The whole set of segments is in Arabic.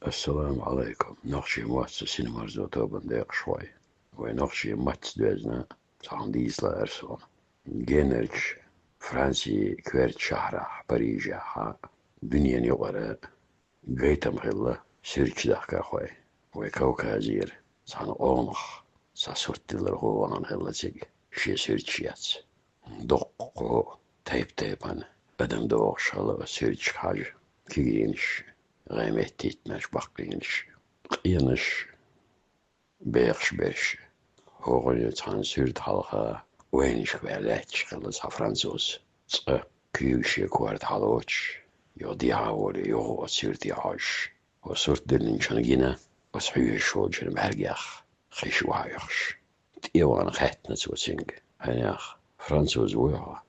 السلام عليكم. نقشي مؤسسين مرزوطة بندق شوي ونقشي متسدوزنا سانديس لأرسون جينرش فرنسي كويرت شهرة باريجا دنيا نيوغرا جيتم غلا سيرش دحكا خوي وكوكا زير سان أونخ ساسورت لرغوان غلا تيج شي سيرشيات دقو تايبان بدم دوغ شالا سيرش حاج كيجينش غيمتيت ناش بقينش قينش بيخش برش هوغل يتخان سيرت حلقة وينش بلاتش خلص فرانسوس كيوشي كوارد حلوش يودي عاولي يوغو سيرتي عاش وصرت دلين شنجينا وصحيح شوجر مرجح خيش وعيخش تيوان خاتنا سوسينج هنياخ فرانسوس ويها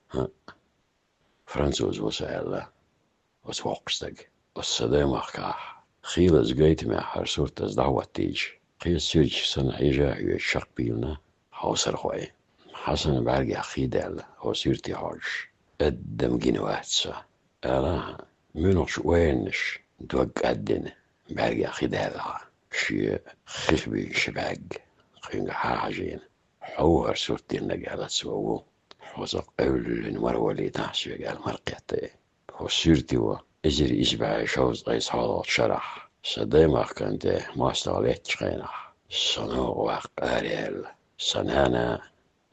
فرانسوس وسألا وسوقستك والسلامة خيلز جيت مع حرسورت از دعوة تيج قيس سيرج سنة حيجا يشق بيلنا حوصر خوي حسن بعرقي خيدال هو سيرتي حاج قدم جنواتسا أنا منوش وينش دوق قدن بعرقي خيدالها شي خشبي شباق خينغ حاجين حوهر سورتي نقالت سوو حوزق أول مرولي تحسي قال مرقيتي هو سيرتي إجري إشبع شوز قيس حالات شرح سديمك كنت ما استغلت شخينة صنوع قاريل سنانا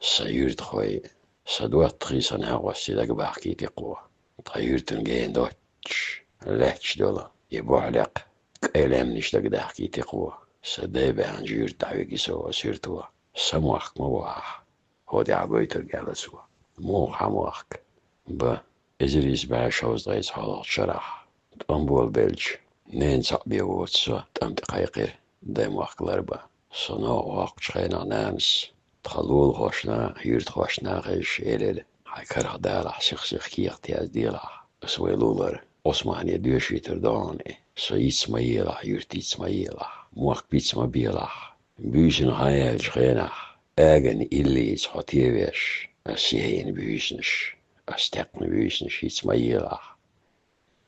سيرت خوي سدوات خي سنها وسيدك بحكي تقوى طيرت نجين دوتش لاتش دولا يبو علق كيلام نشتك ده حكي تقوى سديبه عنجير تعويقي سوا سيرتوا سموحك موح هودي عبويت الجالسوا مو حموحك با إجري إشبع شوز قيس حالات شرح تنبول بلج نين صعبي ووتسا تنتقيقر دايم وقت لربا صنع وقت شخينا نانس تخلول خوشنا هيرت خوشنا غيش إلل حيكره دالح سيخ كيخ تياز ديلح اسويلولر عثمانية دوشي ترداني سيس ميلح يرتيس ميلح موق بيتس مبيلح بيشن هايل شخينح اغن إليس حتيوش اسيهين بيشنش استقن بيشنش يتس ميلح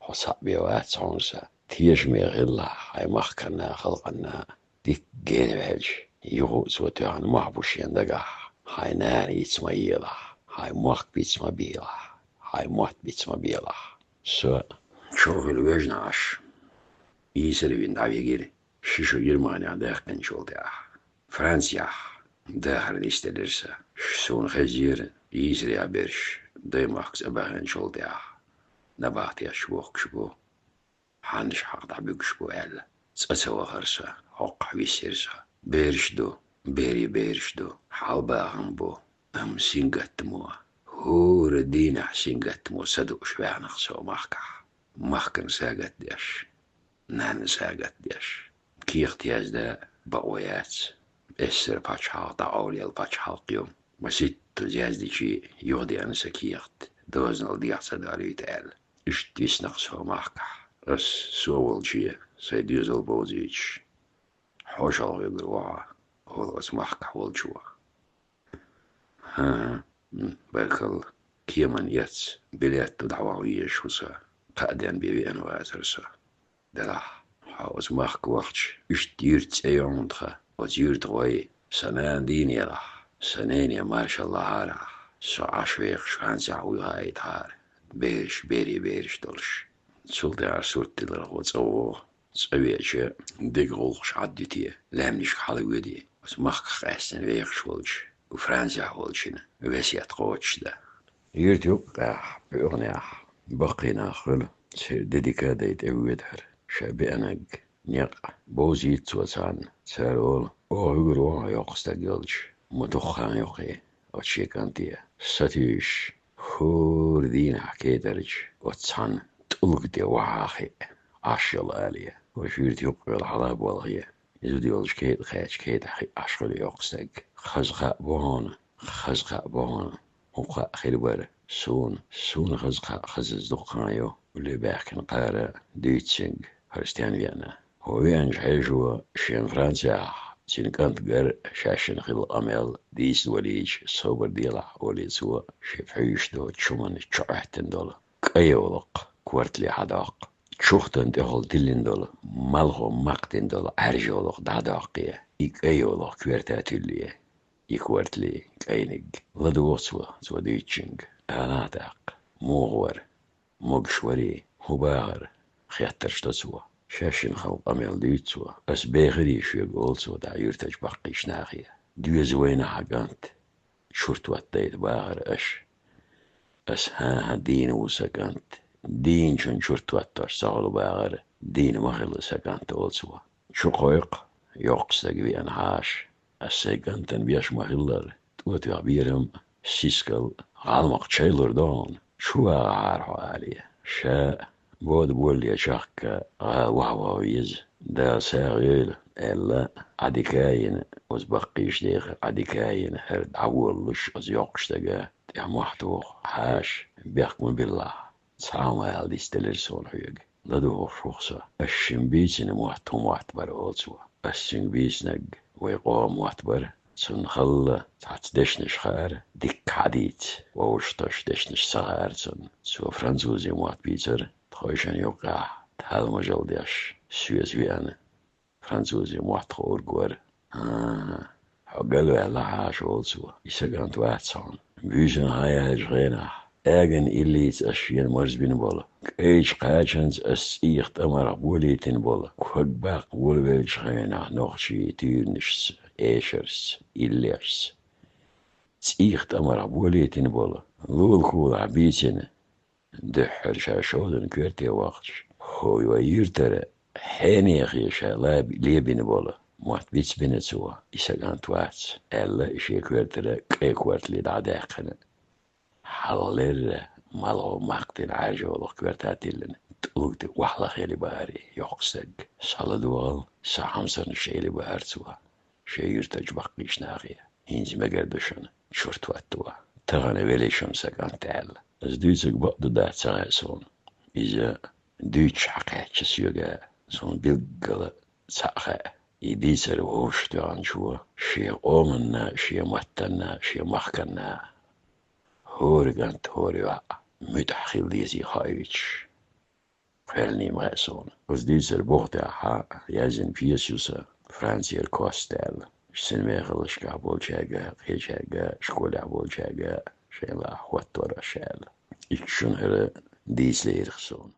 حساب بيوات صونسا تيش ميغلا هاي مخكنا خلقنا ديك جين بهج يغوز وتوان محبوشين دقاح هاي ناني يتسميلا هاي موخ بيتسمبيلا هاي موت بيتسمبيلا سو شوف الوجن عش يسر بين دعوي ششو جرماني عندك كنشول تاح فرنسيا داخل يستدرسا سون خزير يسر عبرش دايماكس أباهن شول تاح نباتي أشبوك شبو حانش حق دعبيك شبو ألا تسوى خرسا حق ويسيرسا بيرشدو بيرشدو حالبا غنبو أم سينغتمو هور دينا سينغتمو صدق شبع نخسو مخكن ساقت ديش نان ساقت ديش كي اختياز دا بقويات اسر باتشحال تعولي الباتشحال قيوم مسيت تجاز دي شي يودي أنسا كيخت دوزن الديح صداري تقال اشتيس نخسو محكح اس سوول شي سيديوز البوزيش حوش الغيقروا هو اسمحك والجوا ها بالكل كيمن يتس بليت دعواويش وسا قادن بيبين وازرسا دلح حاوز محك وقتش اشتيرت ايومدخا وزيرت غوي سنان ديني لح سنين يا ما شاء الله عارح سو عشويق شوانزع ويهاي تهار بيرش دولش سلطي عسورت للغو تصوه سويتش ديغولش عدتي لامنش حلويدي بس مخ قاسن ويخش ولش وفرنسا ولشنا ويسيات قوتش ده يوتيوب قاح بيغنيح بقينا خل سير ديديكا ديت اويدهر شابي انق نيق بوزيت وسان سارول او هيغرو يوقستاقلش متوخان يوقي وتشيكانتيا ستيش خور دين حكيدرج وتسان تلقدي وحاخي عشل آلية وشيرت يبقى الحلاب والغية يزودي والش كيد خيش كيد عشل يوقستق خزقاء بون وقاء خير سون خزقاء خزز دقايو واللي باحكن قارة ديتسنج هرستيان فيانا هو ينج حيجوا شين فرنسا سين كانت قر شاشن خيل أمل ديس وليج صوبر ديلا ولي سوا شيف حيش دو تشومن تشعهتن دولا كأيولق كورت لي حداق شوختن تهول دلين دول مالغو مقتن دول عرجولوخ دعداقية إيك أيولوخ كويرتاتوليه إيك ورتلي كاينج لدوصوا سوا ديتشنج أناتاق موغور موغشوري هباغر خياترش تسوا شاشين خلق أميل ديتسوا أس بيغري شو يقول سوا دا يرتج بقيش ناخية ديو زوينة حقانت شورتو التايد باغر أس ها دين وسكنت دين شن شورتو التاش سغلو باغر دين مخل سكنت أولسوا شو قويق يوقستك بيان حاش السكنتن بيش مخلر توتي عبيرم سيسكال غالمق تشيلر دون شو عارحو عليه شا بود بولي شاك وهواويز دا ساغيل إلا عديكاين وزبقيش ديخ عديكاين هرد عولش از يوقشتغا يا محتوخ حاش بيحكم بالله سلام على ديستلر سولحيق لدو فرصة الشنبيسن محتو محتبر أولسوا الشنبيسنق ويقوم محتبر سنخل تحت دشنش خار ديك عديد ووشتش دشنش صغار سو فرنسوزي موات بيتر تخوشن يوقع تهال مجال ديش سويزويان فرنسوزي موات خور قور حقلو على حاش أولسوا يساقانت واتسان بيزن هاي هجغينا اغن إليت أشيان مرزبين بولا ايش قاچنز اس ايخت امر بوليتين بولا كوك باق بولويلش غينا نوخشي تيرنش ايشرس إليرس تيخت امر بوليتين بولا لول كول عبيتين دحر شاشودن كورتي وقتش هو يرتر حيني اخي شالاب ليبين بولا موات بيتس بنتسوا إساقان تواتس الا اشي كورتر كي كورت لي دعداقنا حلل مالو مقتن عاجولوخ كورتاتيلن تقولت وحلا خيلي باري يوقسق سالدوال ساحمسن شيلي بارتوا شير تجبقيش ناغية هينز مقردشن شورت واتوا تغني بليشون ساقان تعال از دويتك بقدو دات ساقسون إذا دويتش حقاتش سيوغا سون بيلقل ساقا يديسر ووشتو عنشوا شي قومنا شي متنا شي مخكنا هورغانت هوريوا متحخيل ديزي خايتش خيلني مغسون وز ديزر بوغتا يازن فيسيوسا فرانسير كوستال سنميغل شكابول شاقا خيشاقا شكولابول شاقا شيلا خواتورا شال إكشون هر ديز ليرخسون